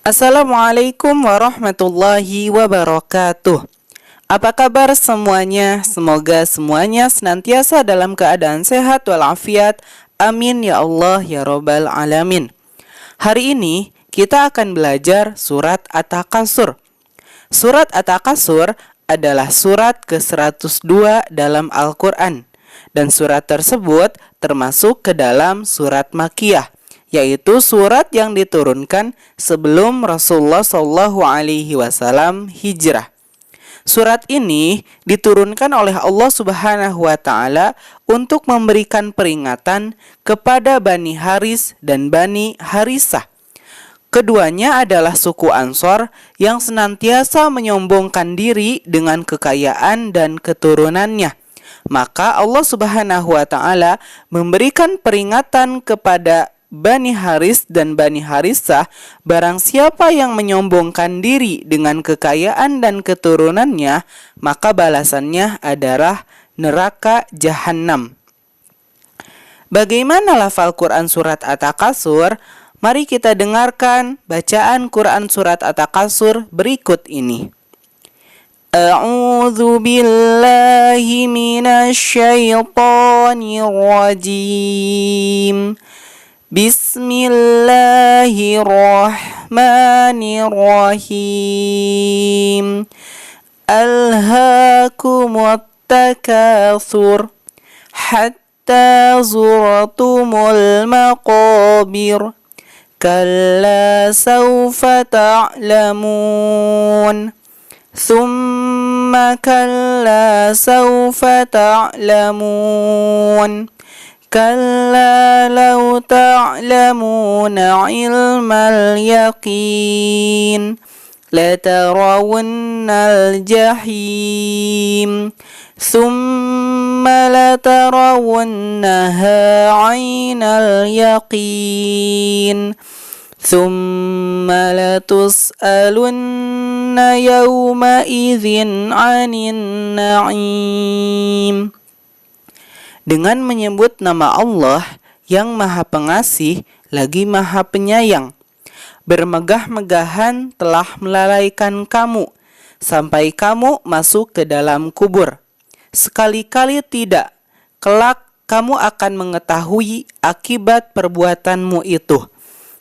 Assalamualaikum warahmatullahi wabarakatuh. Apa kabar semuanya? Semoga semuanya senantiasa dalam keadaan sehat walafiat. Amin ya Allah ya Rabbal alamin. Hari ini kita akan belajar surat At-Takasur. Surat At-Takasur adalah surat ke-102 dalam Al-Quran. Dan surat tersebut termasuk ke dalam surat Makkiyah, yaitu surat yang diturunkan sebelum Rasulullah SAW hijrah. Surat ini diturunkan oleh Allah Subhanahu wa Ta'ala untuk memberikan peringatan kepada Bani Haris dan Bani Harisah. Keduanya adalah suku Ansor yang senantiasa menyombongkan diri dengan kekayaan dan keturunannya. Maka Allah Subhanahu wa Ta'ala memberikan peringatan kepada Bani Haris dan Bani Harisah, barang siapa yang menyombongkan diri dengan kekayaan dan keturunannya, maka balasannya adalah neraka Jahannam. Bagaimana lafal Quran surat At-Takasur? Mari kita dengarkan bacaan Quran surat At-Takasur berikut ini. A'udzu billahi minasy syaithanir rajim. Bismillahirrahmanirrahim. Alhaakumut takatsur hatta zurtumul maqabir. Kalla sawfa ta'lamun. Thumma kalla sawfa ta'lamun. Kalla law ta'lamuna ilmal yaqin latarawunnal jahim thumma latarawunnaha 'ainal yaqin thumma latus'alunna yawma idzin 'anin na'im. Dengan menyebut nama Allah yang Maha Pengasih lagi Maha Penyayang. Bermegah-megahan telah melalaikan kamu sampai kamu masuk ke dalam kubur. Sekali-kali tidak, kelak kamu akan mengetahui akibat perbuatanmu itu.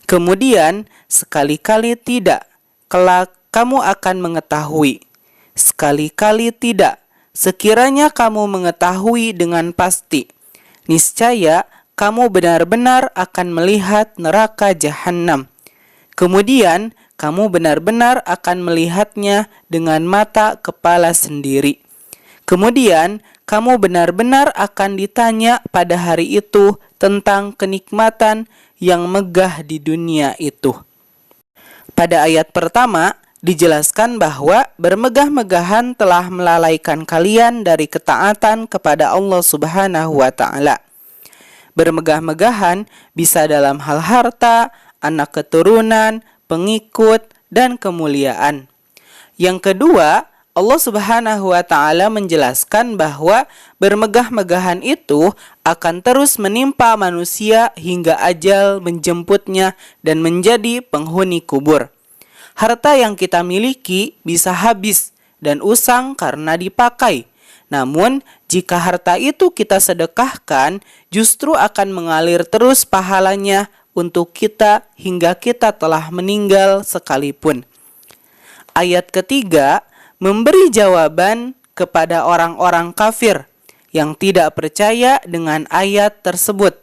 Kemudian sekali-kali tidak, kelak kamu akan mengetahui. Sekali-kali tidak, sekiranya kamu mengetahui dengan pasti, niscaya kamu benar-benar akan melihat neraka Jahannam. Kemudian kamu benar-benar akan melihatnya dengan mata kepala sendiri. Kemudian kamu benar-benar akan ditanya pada hari itu tentang kenikmatan yang megah di dunia itu. Pada ayat pertama dijelaskan bahwa bermegah-megahan telah melalaikan kalian dari ketaatan kepada Allah Subhanahu wa Ta'ala. Bermegah-megahan bisa dalam hal harta, anak keturunan, pengikut, dan kemuliaan. Yang kedua, Allah Subhanahu wa Ta'ala menjelaskan bahwa bermegah-megahan itu akan terus menimpa manusia hingga ajal menjemputnya dan menjadi penghuni kubur. Harta yang kita miliki bisa habis dan usang karena dipakai. Namun, jika harta itu kita sedekahkan, justru akan mengalir terus pahalanya untuk kita hingga kita telah meninggal sekalipun. Ayat ketiga memberi jawaban kepada orang-orang kafir yang tidak percaya dengan ayat tersebut.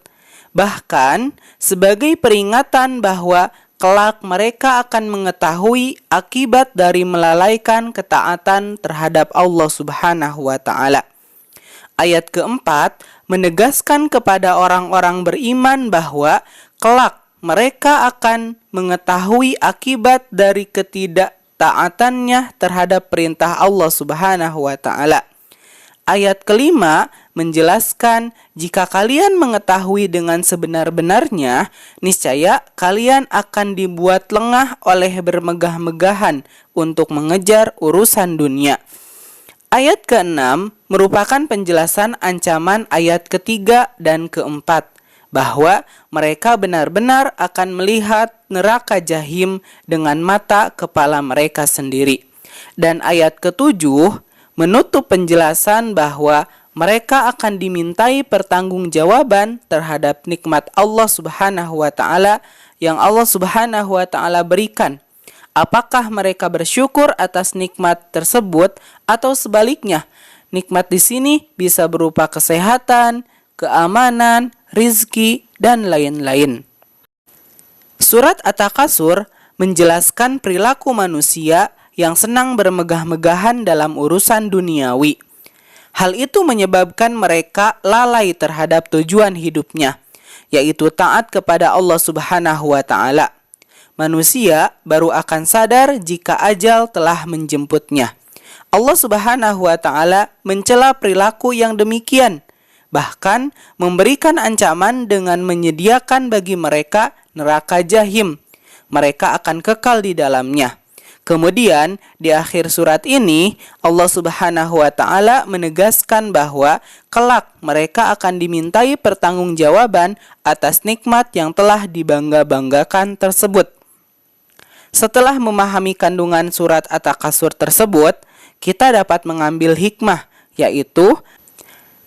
Bahkan sebagai peringatan bahwa kelak mereka akan mengetahui akibat dari melalaikan ketaatan terhadap Allah Subhanahu wa Ta'ala. Ayat keempat menegaskan kepada orang-orang beriman bahwa kelak mereka akan mengetahui akibat dari taatannya terhadap perintah Allah Subhanahu wa Ta'ala. Ayat kelima menjelaskan jika kalian mengetahui dengan sebenar-benarnya, niscaya kalian akan dibuat lengah oleh bermegah-megahan untuk mengejar urusan dunia. Ayat ke-6 merupakan penjelasan ancaman ayat ketiga dan keempat. bahwa mereka benar-benar akan melihat neraka Jahim dengan mata kepala mereka sendiri. Dan ayat ke-7 menutup penjelasan bahwa mereka akan dimintai pertanggungjawaban terhadap nikmat Allah Subhanahu wa taala yang Allah Subhanahu wa taala berikan. Apakah mereka bersyukur atas nikmat tersebut atau sebaliknya? Nikmat di sini bisa berupa kesehatan, keamanan, rizki, dan lain-lain. Surat At-Takasur menjelaskan perilaku manusia yang senang bermegah-megahan dalam urusan duniawi. Hal itu menyebabkan mereka lalai terhadap tujuan hidupnya, yaitu taat kepada Allah Subhanahu wa taala. Manusia baru akan sadar jika ajal telah menjemputnya. Allah Subhanahu wa taala mencela perilaku yang demikian, bahkan memberikan ancaman dengan menyediakan bagi mereka neraka Jahim. Mereka akan kekal di dalamnya. Kemudian di akhir surat ini Allah Subhanahu wa taala menegaskan bahwa kelak mereka akan dimintai pertanggungjawaban atas nikmat yang telah dibangga-banggakan tersebut. Setelah memahami kandungan surat At-Takasur tersebut, kita dapat mengambil hikmah, yaitu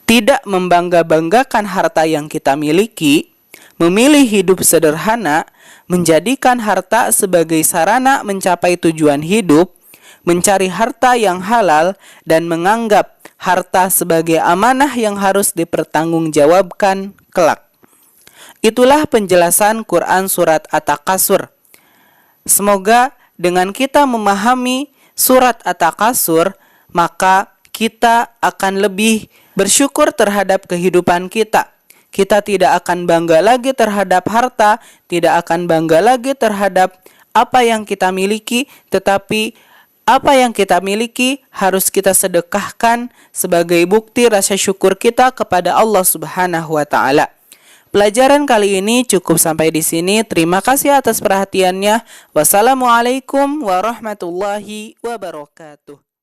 tidak membangga-banggakan harta yang kita miliki, memilih hidup sederhana, menjadikan harta sebagai sarana mencapai tujuan hidup, mencari harta yang halal, dan menganggap harta sebagai amanah yang harus dipertanggungjawabkan kelak. Itulah penjelasan Quran surat At-Takasur. Semoga dengan kita memahami surat At-Takasur, maka kita akan lebih bersyukur terhadap kehidupan kita. Kita tidak akan bangga lagi terhadap harta, tidak akan bangga lagi terhadap apa yang kita miliki, tetapi apa yang kita miliki harus kita sedekahkan sebagai bukti rasa syukur kita kepada Allah Subhanahu wa taala. Pelajaran kali ini cukup sampai di sini. Terima kasih atas perhatiannya. Wassalamualaikum warahmatullahi wabarakatuh.